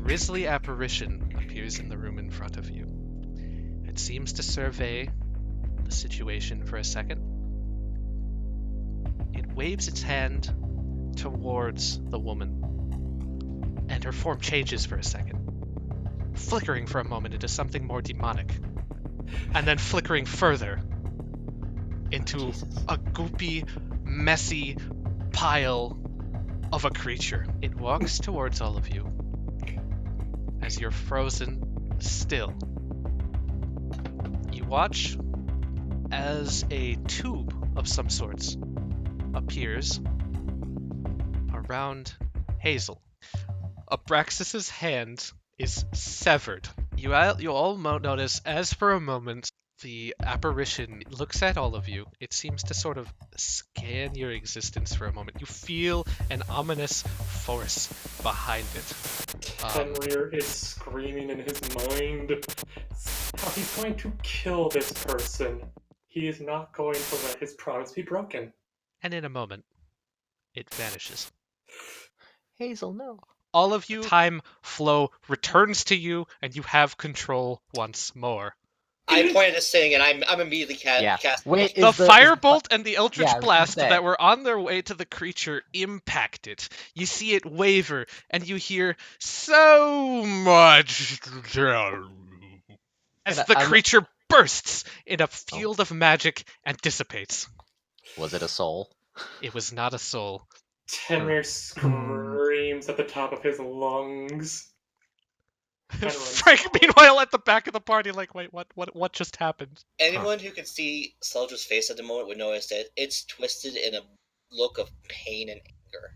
grisly apparition appears in the room in front of you. It seems to survey the situation for a second. It waves its hand towards the woman, and her form changes for a second, flickering for a moment into something more demonic, and then flickering further into a goopy, messy pile of a creature. It walks towards all of you as you're frozen still. You watch as a tube of some sorts appears around Hazel. Abraxys's hand is severed. You all notice as for a moment the apparition looks at all of you. It seems to sort of scan your existence for a moment. You feel an ominous force behind it. Tenrier is screaming in his mind how he's going to kill this person. He is not going to let his promise be broken. And in a moment, it vanishes. Hazel, no. All of you, time flow returns to you, and you have control once more. I point at this thing, and I'm immediately casting. Wait, The firebolt and the eldritch Yeah, I was gonna blast say. that were on their way to the creature impact it. You see it waver, and you hear so much as the creature bursts in a field of magic and dissipates. Was it a soul? It was not a soul. Tenrier screams at the top of his lungs. Frank, meanwhile, at the back of the party, like, wait, what just happened? Anyone who can see Seldra's face at the moment would notice that it's twisted in a look of pain and anger.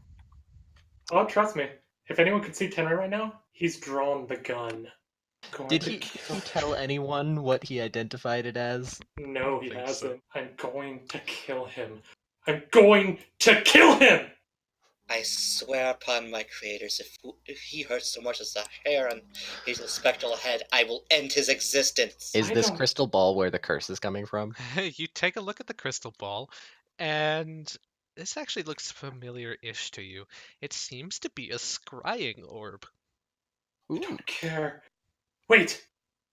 Oh, trust me. If anyone could see Tenrier right now, he's drawn the gun. Did he tell anyone what he identified it as? No, he think hasn't. so. I'm going to kill him. I'm going to kill him! I swear upon my creators, if he hurts so much as a hair on his spectral head, I will end his existence. Is I this don't- crystal ball where the curse is coming from? You take a look at the crystal ball, and this actually looks familiar-ish to you. It seems to be a scrying orb. I don't care. Wait!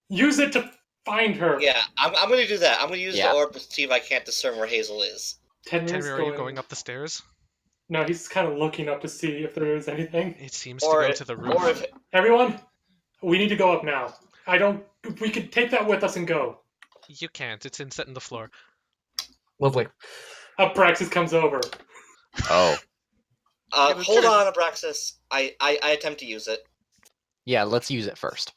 Use it to find her! Yeah, I'm going to do that. I'm going to use Yeah. the orb to see if I can't discern where Hazel is. Tenrier's Tenrier, are you going up the stairs? No, he's kind of looking up to see if there is anything. It seems to Or go if- to the roof. Or if Everyone, we need to go up now. We could take that with us and go. You can't. It's inset in the floor. Lovely. Abraxys comes over. Oh. hold on, Abraxys. I attempt to use it. Yeah, let's use it first.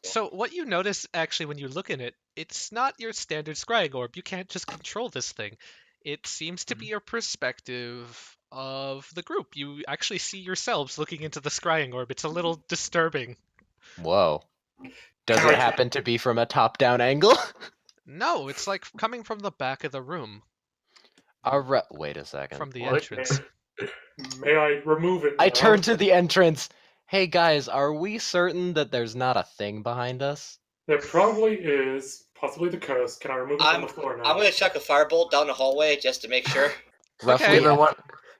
So what you notice, actually, when you look in it, it's not your standard scrying orb. You can't just control this thing. It seems to be a perspective of the group. You actually see yourselves looking into the scrying orb. It's a little disturbing. Whoa. Does it happen to be from a top-down angle? No, it's like coming from the back of the room, Wait a second. from the What? entrance. May I remove it? I now? turn to the entrance. Hey guys, are we certain that there's not a thing behind us? There probably is. Possibly the curse. Can I remove it from the floor now? I'm going to chuck a firebolt down the hallway just to make sure. Roughly. Okay.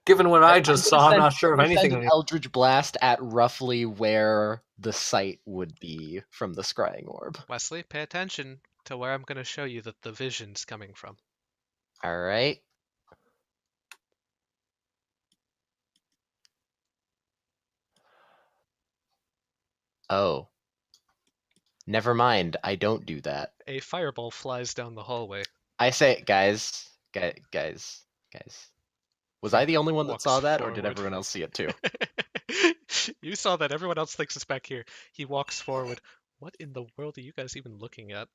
Given what I just saw, I'm not sure of Send anything. an eldritch blast at roughly where the site would be from the scrying orb. Wesley, pay attention to where I'm going to show you that the vision's coming from. All right. Oh. Never mind. I don't do that. A fireball flies down the hallway. I say, guys. Was I the only one that Walks saw that, or did forward. everyone else see it too? You saw that. Everyone else thinks it's back here. He walks forward. What in the world are you guys even looking at?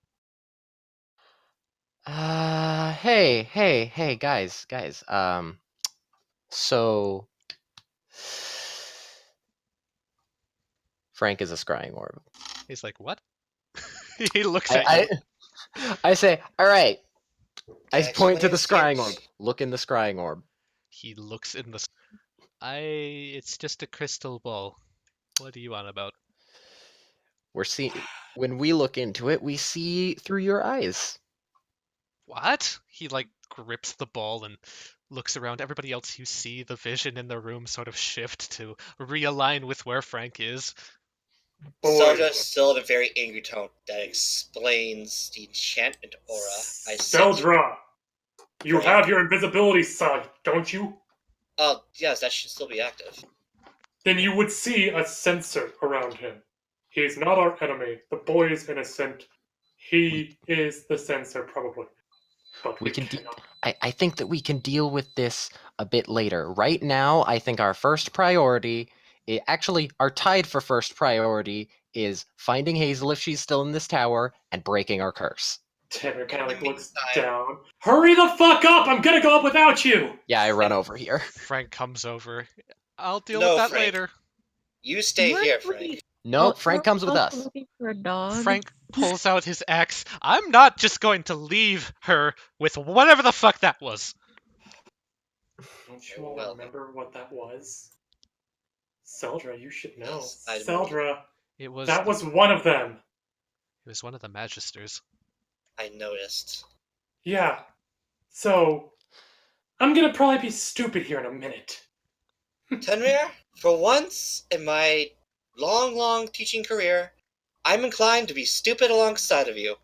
Hey, guys. So Frank is a scrying orb. He's like, what? He looks at you. I say, all right. I Can I point to the explain scrying orb. this? Look in the scrying orb. He looks in the... It's just a crystal ball. What are you on about? When we look into it, we see through your eyes. What? He, like, grips the ball and looks around. Everybody else, you see the vision in the room sort of shift to realign with where Frank is. Boy. Seldra still in a very angry tone. That explains the enchantment aura I sent you. Seldra, you Right. have your invisibility sight, don't you? Oh, yes, that should still be active. Then you would see a sensor around him. He is not our enemy. The boy is innocent. He is the sensor, probably. But We we can cannot. I think that we can deal with this a bit later. Right now, I think our first priority, actually, our tied for first priority is finding Hazel if she's still in this tower and breaking our curse. Tenrier kind of like looks Meantime- down. Hurry the fuck up! I'm gonna go up without you! Yeah, I run over here. Frank comes over. I'll deal No, with that Frank. later. You stay Weren't here, we- Frank. No, weren't Frank comes with we us. Looking for a dog. Frank pulls out his axe. I'm not just going to leave her with whatever the fuck that was. Don't you all Well. remember what that was? Seldra, you should know. Yes, I remember. Seldra, It was that was one of them. It was one of the magisters. I noticed. Yeah. So, I'm gonna probably be stupid here in a minute. Tenrier, for once in my long teaching career, I'm inclined to be stupid alongside of you.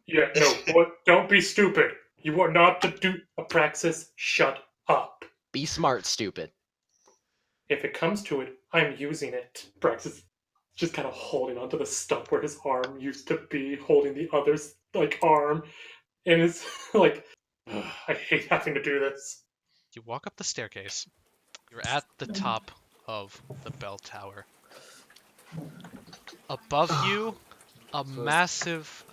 Yeah, no, what? Don't be stupid. You are not to do Abraxys. Shut up. Be smart, stupid. If it comes to it, I'm using it. Abraxys just kind of holding onto the stump where his arm used to be, holding the other's like arm, and is like, "Ugh, I hate having to do this. You walk up the staircase. You're at the top of the Belltower. Above you, a massive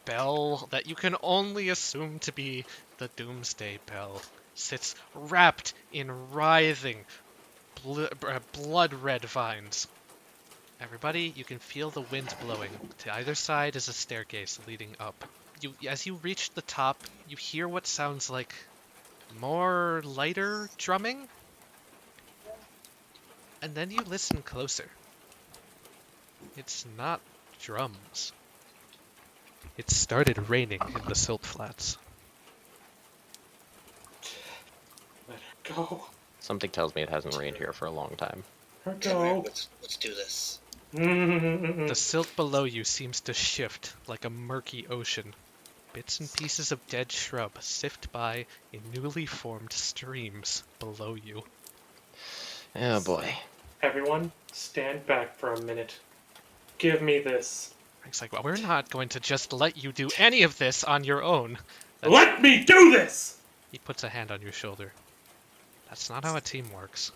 bell that you can only assume to be the Doomsday Bell sits wrapped in writhing, blood-red vines. Everybody, you can feel the wind blowing. To either side is a staircase leading up. As you reach the top, you hear what sounds like more lighter drumming. And then you listen closer. It's not drums. It started raining in the silt flats. Let her go. Something tells me it hasn't rained here for a long time. Let her Tenrier, go. let's do this. The silt below you seems to shift like a murky ocean. Bits and pieces of dead shrub sift by in newly formed streams below you. Oh boy. Everyone, stand back for a minute. Give me this. Frank's like, well, we're not going to just let you do any of this on your own. Let me do this! He puts a hand on your shoulder. That's not how a team works.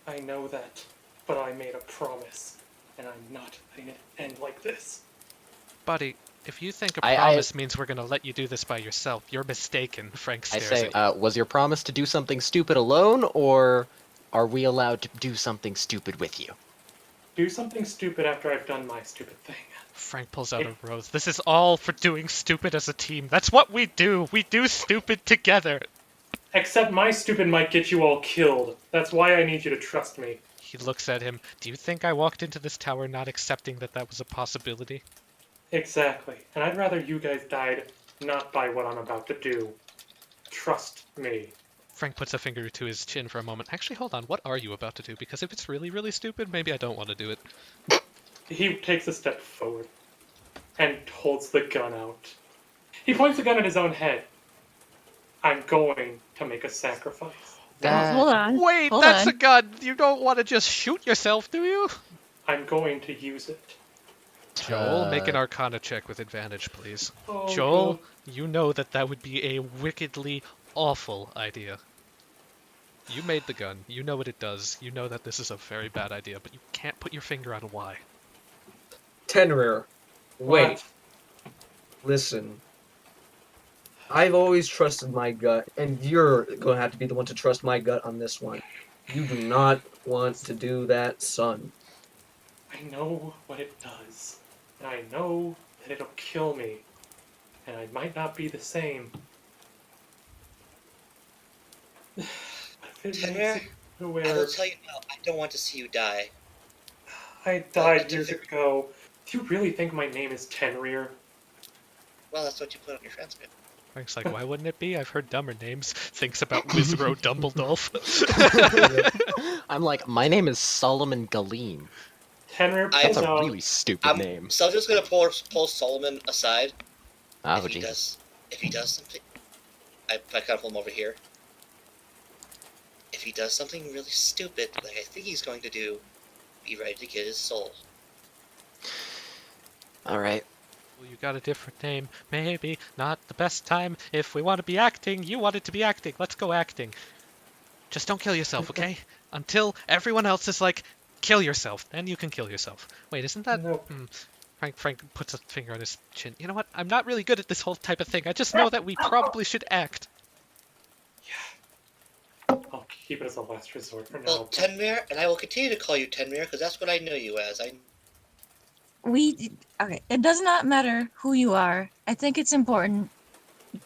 I know that, but I made a promise, and I'm not letting it end like this. Buddy, if you think a I- promise means we're going to let you do this by yourself, you're mistaken. Frank I stares say, at you. was your promise to do something stupid alone, or are we allowed to do something stupid with you? Do something stupid after I've done my stupid thing. Frank pulls out a rose. This is all for doing stupid as a team. That's what we do. We do stupid together. Except my stupid might get you all killed. That's why I need you to trust me. He looks at him. Do you think I walked into this tower not accepting that that was a possibility? Exactly. And I'd rather you guys died not by what I'm about to do. Trust me. Frank puts a finger to his chin for a moment. Actually, hold on. What are you about to do? Because if it's really, really stupid, maybe I don't want to do it. He takes a step forward and holds the gun out. He points the gun at his own head. I'm going to make a sacrifice. Hold on. Wait, hold that's on. a gun. You don't want to just shoot yourself, do you? I'm going to use it. Joel, make an Arcana check with advantage, please. Oh, Joel, God. you know that that would be a wickedly awful idea. You made the gun. You know what it does. You know that this is a very bad idea, but you can't put your finger on why. Tenrier, wait, What? listen. I've always trusted my gut, and you're going to have to be the one to trust my gut on this one. You do not want to do that, son. I know what it does. And I know that it'll kill me. And I might not be the same. But if it Tenrier, makes it I will where tell you now, I don't want to see you die. I died years ago. Do you really think my name is Tenrier? Well, that's what you put on your transcript. Frank's like, why wouldn't it be? I've heard dumber names. Thinks about Wizro Dumbledolf. I'm like, my name is Solomon Galeem. Tenrier That's pulls a out. really stupid name. So I'm just gonna pull Solomon aside. Oh, if Jesus. he does something, I kind of pull him over here. If he does something really stupid, like I think he's going to do, be ready to get his soul. Alright. Well, you got a different name. Maybe not the best time. If we want to be acting, you want it to be acting. Let's go acting. Just don't kill yourself, okay? Until everyone else is like, kill yourself. Then you can kill yourself. Wait, isn't that... No. Frank puts a finger on his chin. You know what? I'm not really good at this whole type of thing. I just know that we probably should act. I'll keep it as a last resort for now. Well, Tenrier, and I will continue to call you Tenrier because that's what I know you as. Okay, it does not matter who you are. I think it's important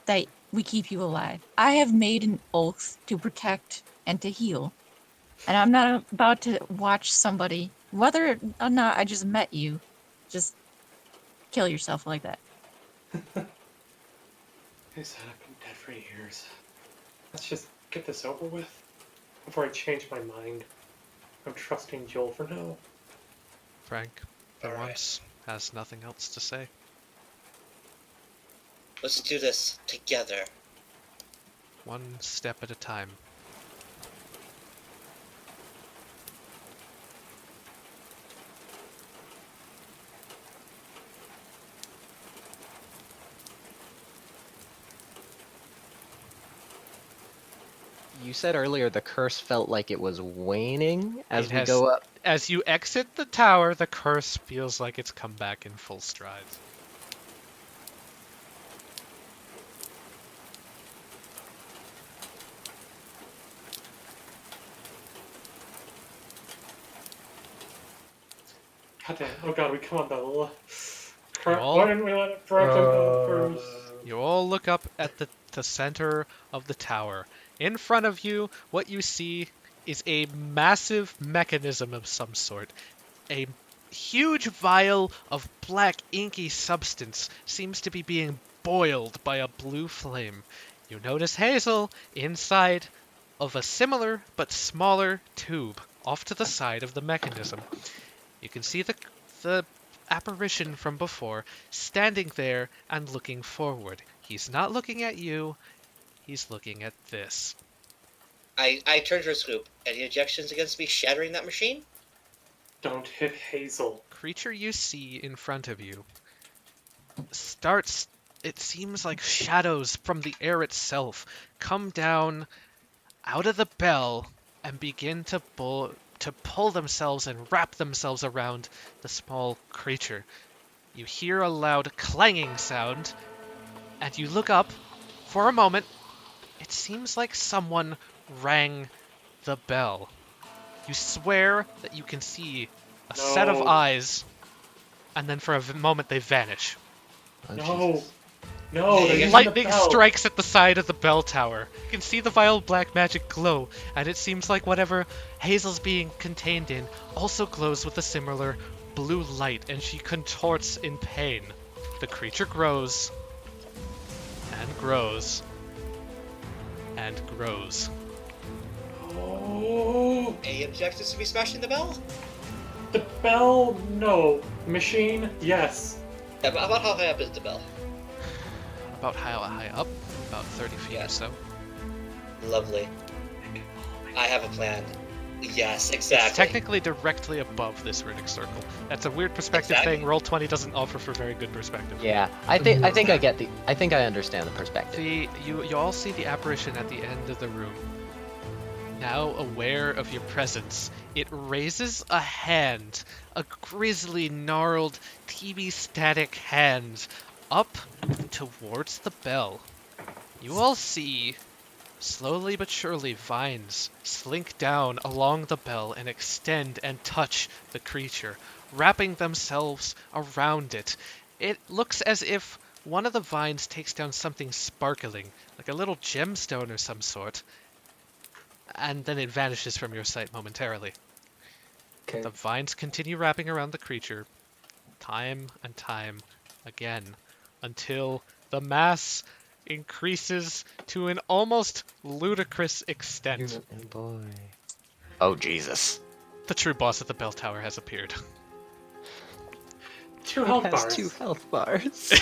that we keep you alive. I have made an oath to protect and to heal. And I'm not about to watch somebody, whether or not I just met you, just kill yourself like that. I said I've been dead for years. Let's just get this over with before I change my mind. I'm trusting Joel for now. Frank, for All right. once, has nothing else to say. Let's do this together. One step at a time. You said earlier the curse felt like it was waning as It we has- go up. As you exit the tower, the curse feels like it's come back in full stride. God damn. Oh god, we come on Bella. All- Why didn't we let it break first? You all look up at the center of the tower. In front of you, what you see is a massive mechanism of some sort. A huge vial of black inky substance seems to be being boiled by a blue flame. You notice Hazel inside of a similar but smaller tube off to the side of the mechanism. You can see the apparition from before standing there and looking forward. He's not looking at you, he's looking at this. I turn to her scoop. Any objections against me shattering that machine? Don't hit Hazel. Creature you see in front of you starts, it seems like shadows from the air itself come down out of the bell and begin to pull themselves and wrap themselves around the small creature. You hear a loud clanging sound, and you look up. For a moment, it seems like someone rang the bell. You swear that you can see a set of No. eyes, and then for a moment they vanish. Oh, No. Jesus. No, they're using the Lightning bell. strikes at the side of the bell tower. You can see the vial black magic glow, and it seems like whatever Hazel's being contained in also glows with a similar blue light, and she contorts in pain. The creature grows, and grows, and grows. Oh, Any objections to me smashing the bell? the bell, no. Machine, yes. Yeah, but about how high up is the bell? About how high up? About 30 feet Yeah. or so. Lovely. I have a plan. Yes, exactly. It's technically directly above this runic circle. That's a weird perspective Exactly. thing. Roll20 doesn't offer for very good perspective. Yeah, I think I think I understand the perspective. You all see the apparition at the end of the room. Now aware of your presence, it raises a hand, a grisly, gnarled, TV-static hand, up towards the bell. You all see, slowly but surely, vines slink down along the bell and extend and touch the creature, wrapping themselves around it. It looks as if one of the vines takes down something sparkling, like a little gemstone or some sort, and then it vanishes from your sight momentarily. Okay. The vines continue wrapping around the creature, time and time again, until the mass increases to an almost ludicrous extent. Boy. Oh Jesus. The true boss of the bell tower has appeared. 2 It health has bars. 2 health bars.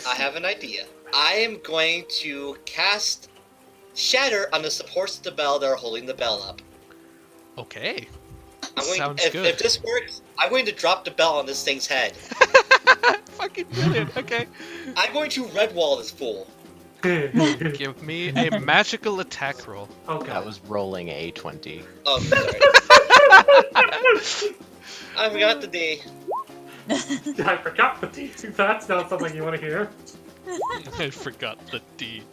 I have an idea. I am going to cast Shatter on the supports of the bell that are holding the bell up. Okay. I'm going, Sounds if good. this works, I'm going to drop the bell on this thing's head. Fucking brilliant. Okay. I'm going to red wall this fool. Give me a magical attack roll. Oh That god. was rolling a 20. Oh, sorry. I forgot the D. I forgot the D. That's not something you want to hear. I forgot the D.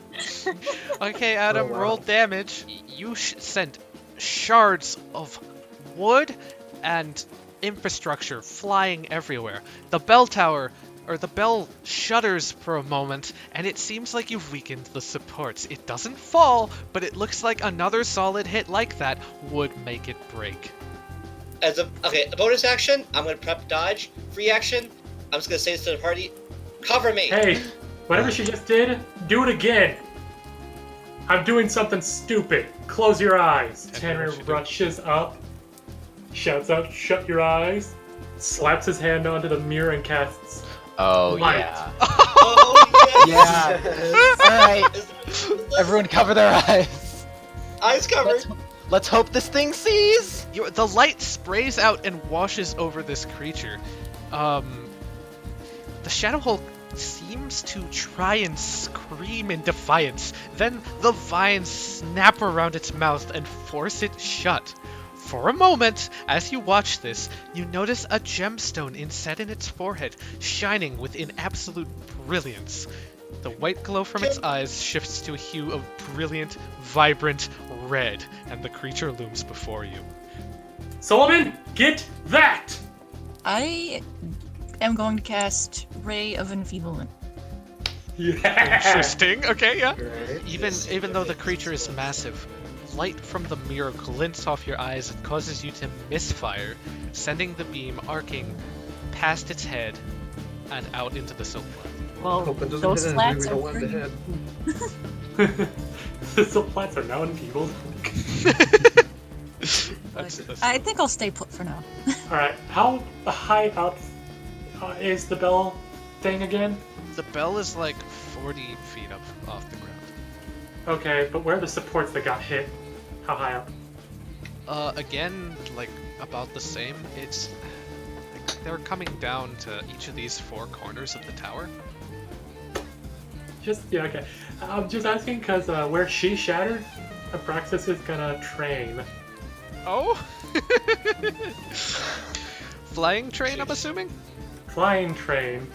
Okay, Adam, Oh, wow. roll damage. You sent shards of wood and infrastructure flying everywhere. The bell tower, or the bell shudders for a moment, and it seems like you've weakened the supports. It doesn't fall, but it looks like another solid hit like that would make it break. A bonus action, I'm going to prep dodge. Free action, I'm just going to say this to the party, cover me. Hey, whatever she just did, do it again. I'm doing something stupid. Close your eyes. Okay, what's she Tanner doing? rushes up, shouts out, shut your eyes, slaps his hand onto the mirror and casts. Oh, Light. yeah. Oh, yes. Yeah. Alright. Everyone cover their eyes. Eyes covered. Let's hope this thing sees. The light sprays out and washes over this creature. The Shadow Hulk seems to try and scream in defiance. Then the vines snap around its mouth and force it shut. For a moment, as you watch this, you notice a gemstone inset in its forehead, shining within absolute brilliance. The white glow from its eyes shifts to a hue of brilliant, vibrant red, and the creature looms before you. Solomon, get that! I am going to cast Ray of Enfeeblement. Yeah. Interesting. Okay, yeah. Right. Even though the creature is massive, light from the mirror glints off your eyes and causes you to misfire, sending the beam arcing past its head and out into the silk. Well, Hope it doesn't those hit it. slats We are don't want the pretty. head. The subplats are now enfeebled. I think I'll stay put for now. Alright, how high up is the bell thing again? The bell is like 40 feet up off the ground. Okay, but where are the supports that got hit? How high up? Again, like about the same. It's like they're coming down to each of these 4 corners of the tower. Yeah, okay. I'm just asking because where she shattered, Abraxys is gonna train. Oh. Flying train, I'm assuming. Flying train.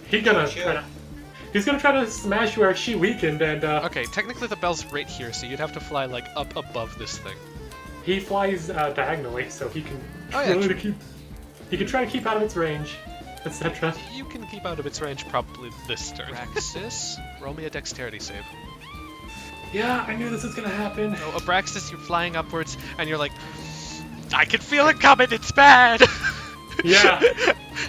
He's gonna try to smash where she weakened, and Okay, technically the bell's right here, so you'd have to fly like up above this thing. he flies diagonally, so he can Oh, yeah, try true. to keep. He can try to keep out of its range, etc. You can keep out of its range probably this turn. Abraxys, roll me a dexterity save. Yeah, I knew this was gonna happen. So Abraxys, you're flying upwards, and you're like, I can feel it coming, it's bad! Yeah.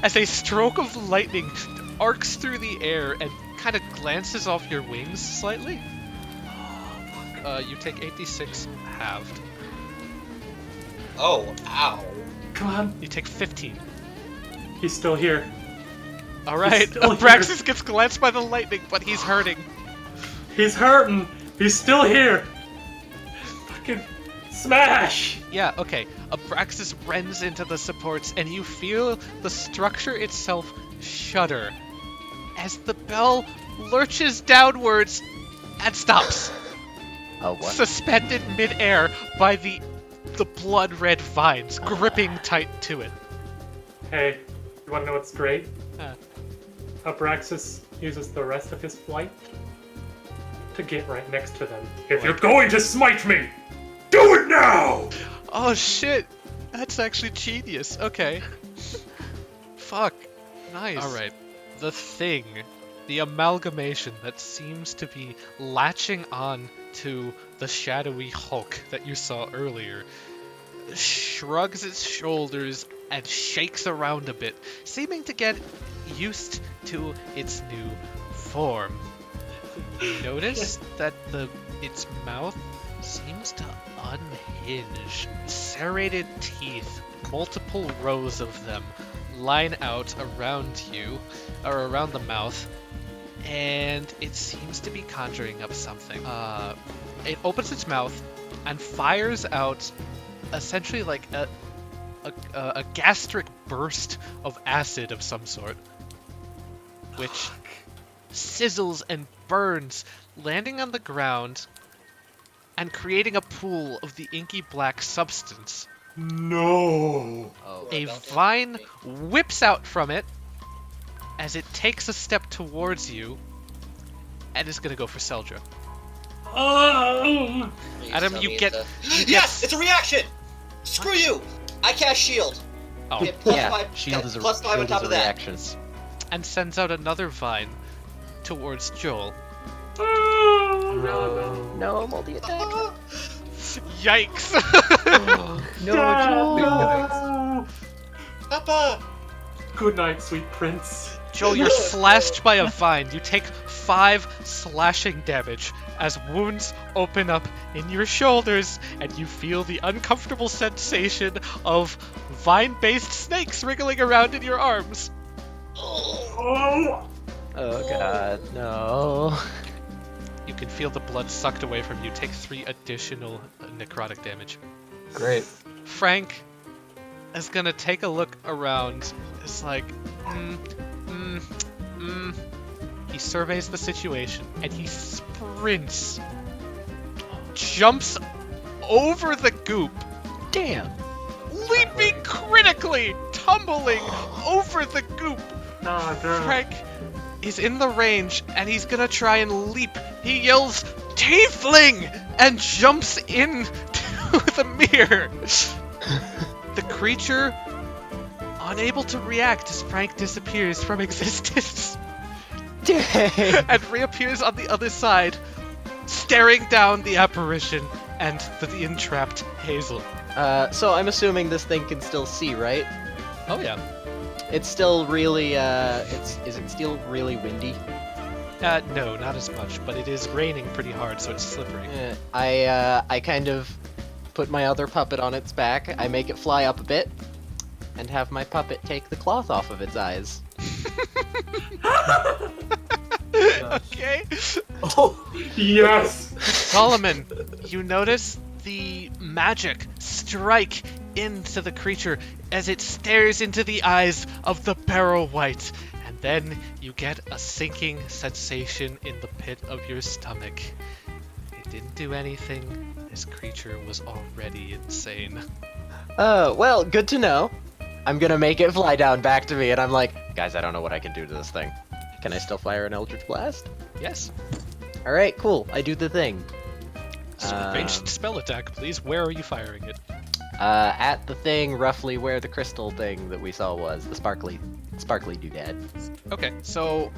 As a stroke of lightning arcs through the air and kind of glances off your wings slightly. You take 86 halved. Oh, ow. Come on, You take 15. he's still here. Alright, still here. Abraxys gets glanced by the lightning, but he's hurting. He's hurting. He's still here. Fucking smash! Yeah, okay. Abraxys rends into the supports, and you feel the structure itself shudder as the bell lurches downwards and stops, Oh, what? suspended midair by the blood-red vines gripping tight to it. Hey, you wanna know what's great? Uh. Abraxys uses the rest of his flight to get right next to them. If you're going to smite me, do it now! Oh shit! That's actually genius. Okay. Fuck. Nice. Alright. The thing, the amalgamation that seems to be latching on to the shadowy Hulk that you saw earlier, shrugs its shoulders and shakes around a bit, seeming to get used to its new form. You notice that its mouth seems to unhinge. Serrated teeth, multiple rows of them, line out around you, or around the mouth, and it seems to be conjuring up something. It opens its mouth and fires out essentially like a gastric burst of acid of some sort, which sizzles and burns, landing on the ground and creating a pool of the inky black substance. No. Oh. A vine whips out from it as it takes a step towards you and is gonna go for Seldra. Oh. Please Adam, tell you me get- it's yes, it's a reaction. Screw you. I cast shield. Oh, Get plus Yeah, 5, shield is a, plus 5 on shield top is a of that. reaction. and sends out another vine towards Joel. No, multi-attack. Yikes! No, Papa. Good night, sweet prince. Joel, you're slashed by a vine. You take 5 slashing damage as wounds open up in your shoulders, and you feel the uncomfortable sensation of vine-based snakes wriggling around in your arms. Oh. Oh god, no. You can feel the blood sucked away from you. Take 3 additional necrotic damage. Great. Frank is gonna take a look around. It's like, He surveys the situation and he sprints, jumps over the goop, Damn. leaping critically, tumbling over the goop. Nah, girl. Frank is in the range and he's gonna try and leap. He yells, "Tiefling!" and jumps in to the mirror. The creature, unable to react as Frank disappears from existence, Dang. and reappears on the other side, staring down the apparition and the entrapped Hazel. So I'm assuming this thing can still see, right? Oh yeah. It's still really, is it still really windy? No, not as much, but it is raining pretty hard, so it's slippery. I kind of put my other puppet on its back, I make it fly up a bit, and have my puppet take the cloth off of its eyes. Okay. Oh, yes. Solomon, you notice the magic strike into the creature as it stares into the eyes of the Barrow White, and then you get a sinking sensation in the pit of your stomach. It didn't do anything. This creature was already insane. Well, good to know. I'm gonna make it fly down back to me, and I'm like, guys, I don't know what I can do to this thing. Can I still fire an Eldritch Blast? Yes. Alright, cool. I do the thing. So ranged spell attack, please. Where are you firing it? At the thing roughly where the crystal thing that we saw was, the sparkly doodad. Okay, so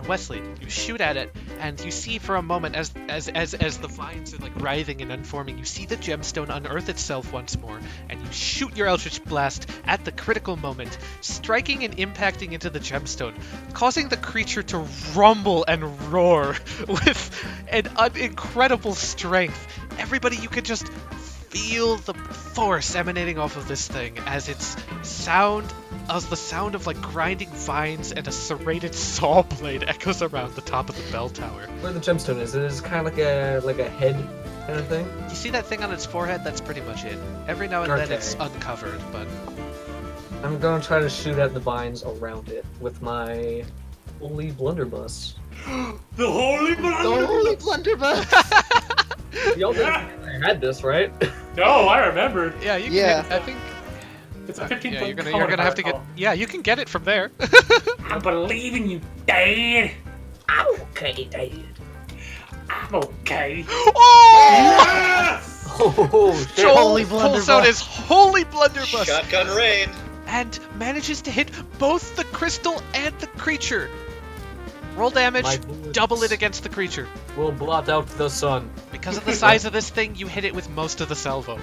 Westley, you shoot at it, and you see for a moment as the vines are like writhing and unforming, you see the gemstone unearth itself once more, and you shoot your Eldritch Blast at the critical moment, striking and impacting into the gemstone, causing the creature to rumble and roar with an incredible strength. Everybody, you could just feel the force emanating off of this thing as the sound of like grinding vines and a serrated saw blade echoes around the top of the bell tower. Where the gemstone is, it is kind of like a head kind of thing. You see that thing on its forehead? That's pretty much it. Every now and then Okay. it's uncovered, but I'm gonna try to shoot at the vines around it with my holy blunderbuss. The holy blood. blunderbuss! Y'all I had this, right? No, I remembered. yeah, you can. Yeah. I think. It's a 15 Yeah, foot you're gonna have to get. Yeah, you can get it from there. I believe in you, Dad. I'm okay, Dad. I'm okay. Oh! Yes! Oh shit! Joel Holy pulls blunderbuss. out his holy blunderbuss Shotgun rain. and manages to hit both the crystal and the creature. Roll damage, My bullets double it against the creature. will blot out the sun. Because of the size of this thing, you hit it with most of the salvo.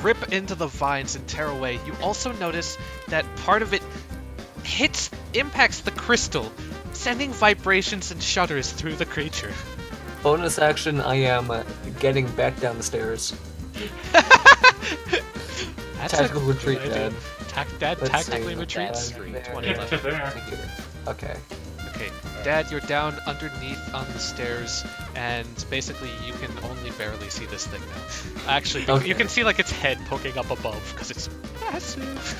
Rip into the vines and tear away. You also notice that part of it impacts the crystal, sending vibrations and shudders through the creature. bonus action, I am getting back down the stairs. That's Tactical a retreat, good idea. Dad. Dad Let's tactically see. retreats. There. 20 Get left. to there. Okay. Okay, Dad, you're down underneath on the stairs, and basically you can only barely see this thing now. Actually, Okay. you can see like its head poking up above because it's massive.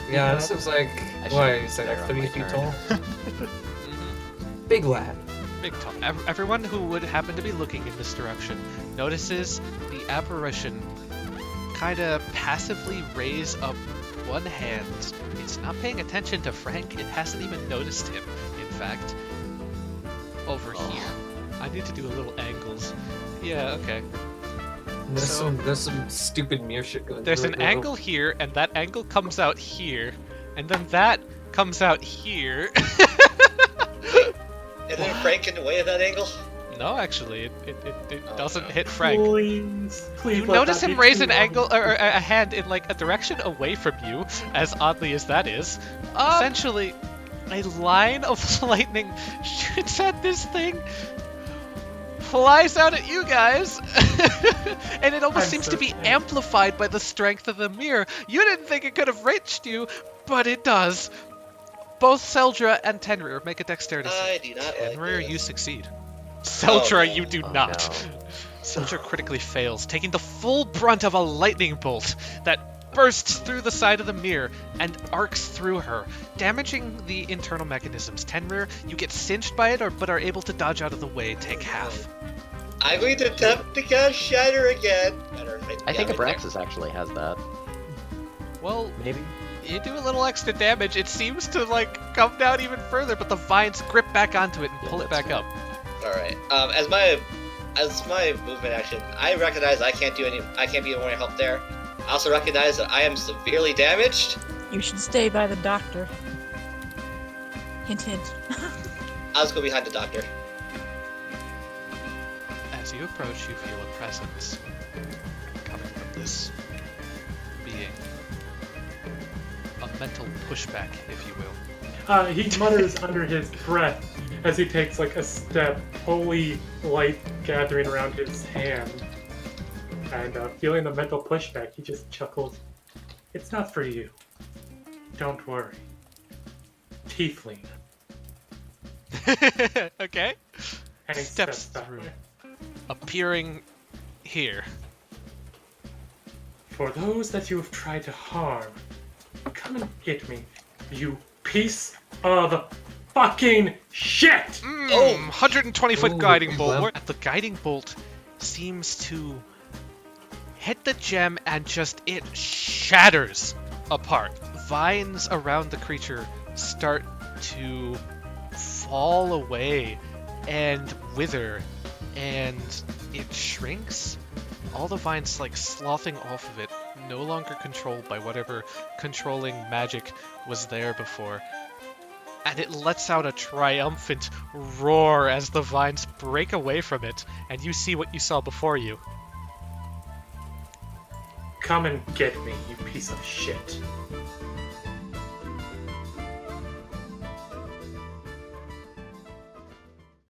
Yeah, this is like, I should what, you say, stare like on 30 my feet turn. tall? Mhm. Big lad. Big tall. Everyone who would happen to be looking in this direction notices the apparition kind of passively raise up one hand. It's not paying attention to Frank. It hasn't even noticed him, in fact. Over here. I need to do a little angles. Yeah, okay. There's some stupid mirror shit going There's through an it, angle here, and that angle comes out here, and then that comes out here. And then Frank in the way of that angle. No, actually, it Oh, doesn't no. hit Frank. Please You let notice that him be raise too an angle long. or a hand in like a direction away from you, as oddly as that is. Essentially, a line of lightning shoots at this thing, flies out at you guys, and it almost I'm seems so to be scared. amplified by the strength of the mirror. You didn't think it could have reached you, but it does. Both Seldra and Tenrier make a dexterity I save. do not like Tenrier, you this. succeed. Seldra, no. you do Oh, not. no. Seldra critically fails, taking the full brunt of a lightning bolt that bursts through the side of the mirror and arcs through her, damaging the internal mechanisms. Tenrier, you get cinched by it, but are able to dodge out of the way, take half. I'm going to attempt to cast Shatter again. I think Yeah, right Abraxys actually has that. Well, Maybe. you do a little extra damage. It seems to like come down even further, but the vines grip back onto it and Yeah, pull it that's back up. there. All right. As my movement action, I recognize I can't be of more help there. I also recognize that I am severely damaged. You should stay by the doctor. Hint, hint. I'll just go behind the doctor. As you approach, you feel a presence coming from this being. A mental pushback, if you will. He mutters under his breath as he takes like a step, holy light gathering around his hand. And feeling the mental pushback, he just chuckles. It's not for you. Don't worry. Tiefling. Okay. And he Steps steps back. through. Appearing here. For those that you have tried to harm, come and get me, you piece of fucking shit! Oh. 120-foot Ooh, guiding bolt. well. The guiding bolt seems to hit the gem and just it shatters apart. Vines around the creature start to fall away and wither, and it shrinks. All the vines like sloughing off of it, no longer controlled by whatever controlling magic was there before. And it lets out a triumphant roar as the vines break away from it, and you see what you saw before you. Come and get me, you piece of shit.